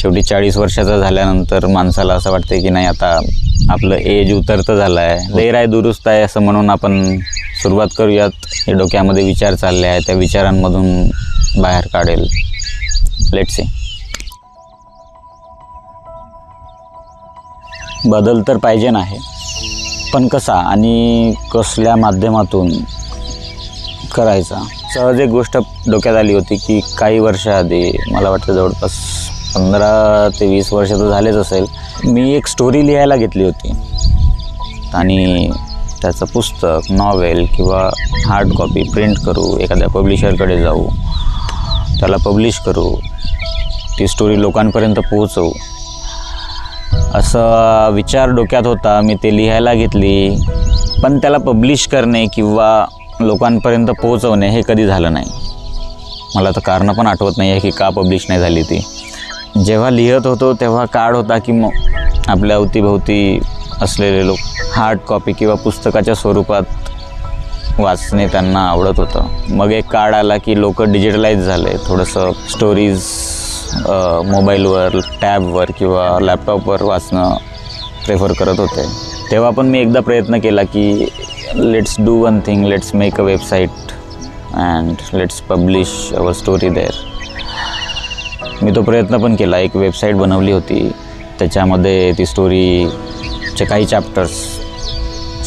शेवटी 40 वर्षाचा झाल्यानंतर माणसाला असं वाटतं की नाही, आता आपलं एज उतरतं झालं आहे, देर आहे दुरुस्त आहे, असं म्हणून आपण सुरुवात करूयात. हे डोक्यामध्ये विचार चालले आहे, त्या विचारांमधून बाहेर काढेल. Let's see. बदल तर पाहिजे नाही, पण कसा आणि कसल्या माध्यमातून करायचा. सहज एक गोष्ट डोक्यात आली होती की काही वर्षाआधी, मला वाटतं जवळपास 15 ते 20 वर्ष तर झालेच असेल, मी एक स्टोरी लिहायला घेतली होती आणि त्याचं पुस्तक, नॉवेल किंवा हार्ड कॉपी प्रिंट करू, एखाद्या पब्लिशरकडे जाऊ, त्याला पब्लिश करू, ती स्टोरी लोकांपर्यंत पोहोचवू, असा विचार डोक्यात होता. मी ते लिहायला घेतली, पण त्याला पब्लिश करणे किंवा लोकांपर्यंत पोहोचवणे हे कधी झालं नाही. मला तर कारणं पण आठवत नाही आहे की का पब्लिश नाही झाली ती. जेव्हा लिहत होतो तेव्हा काळ होता की मग आपल्या अवतीभोवती असलेले लोक हार्ड कॉपी किंवा पुस्तकाच्या स्वरूपात वाचणे त्यांना आवडत होतं. मग एक काळ आला की लोक डिजिटलाइज झाले, थोडंसं स्टोरीज मोबाईलवर, टॅबवर किंवा लॅपटॉपवर वाचणं प्रेफर करत होते. तेव्हा पण मी एकदा प्रयत्न केला की let's do one thing, let's make a website and let's publish our story there. मी तो प्रयत्न पण केला, एक वेबसाईट बनवली होती, त्याच्यामध्ये ती स्टोरीचे काही चॅप्टर्स,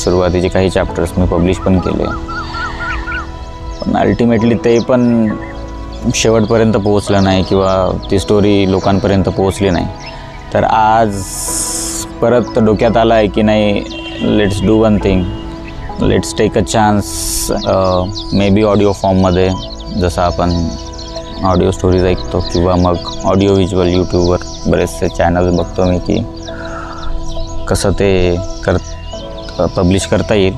सुरुवातीचे काही चॅप्टर्स मी पब्लिश पण केले. पण अल्टिमेटली ते पण शेवटपर्यंत पोहोचलं नाही किंवा ती स्टोरी लोकांपर्यंत पोहोचली नाही. तर आज परत डोक्यात आलं आहे की नाही, let's do one thing, let's take a chance, may be audio फॉर्ममध्ये, जसं आपण ऑडिओ स्टोरीज ऐकतो किंवा मग ऑडिओ व्हिज्युअल यूट्यूबवर बरेचसे चॅनल्स बघतो मी की कसं ते पब्लिश करता येईल.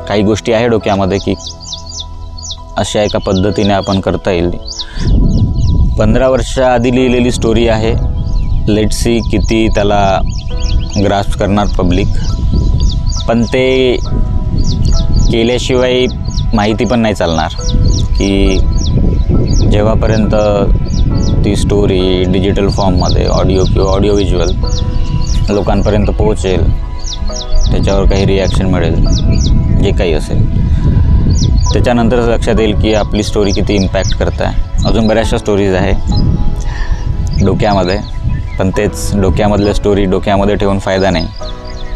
काही गोष्टी आहे डोक्यामध्ये की अशा एका पद्धतीने आपण करता येईल. 15 वर्षाआधी लिहिलेली स्टोरी आहे. लेट्स सी किती त्याला ग्रास्प करणार पब्लिक. पण ते केल्याशिवाय माहिती पण नाही चालणार की जेव्हापर्यंत ती स्टोरी डिजिटल फॉर्ममध्ये ऑडिओ किंवा ऑडिओ व्हिज्युअल लोकांपर्यंत पोहोचेल, त्याच्यावर काही रिॲक्शन मिळेल, जे काही असेल, त्याच्यानंतरच लक्षात येईल की आपली स्टोरी किती इम्पॅक्ट करत आहे. अजून बऱ्याचशा स्टोरीज आहे डोक्यामध्ये, पण तेच डोक्यामधल्या स्टोरी डोक्यामध्ये ठेवून फायदा नाही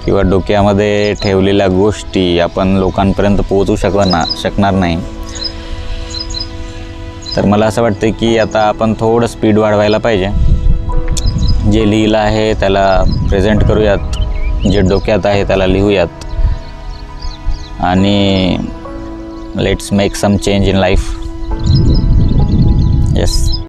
किंवा डोक्यामध्ये ठेवलेल्या गोष्टी आपण लोकांपर्यंत पोहोचू शकणार नाही. तर मला असं वाटतं की आता आपण थोडं स्पीड वाढवायला पाहिजे. जे लिहिलं आहे त्याला प्रेझेंट करूयात, जे डोक्यात आहे त्याला लिहूयात आणि let's make some change in life.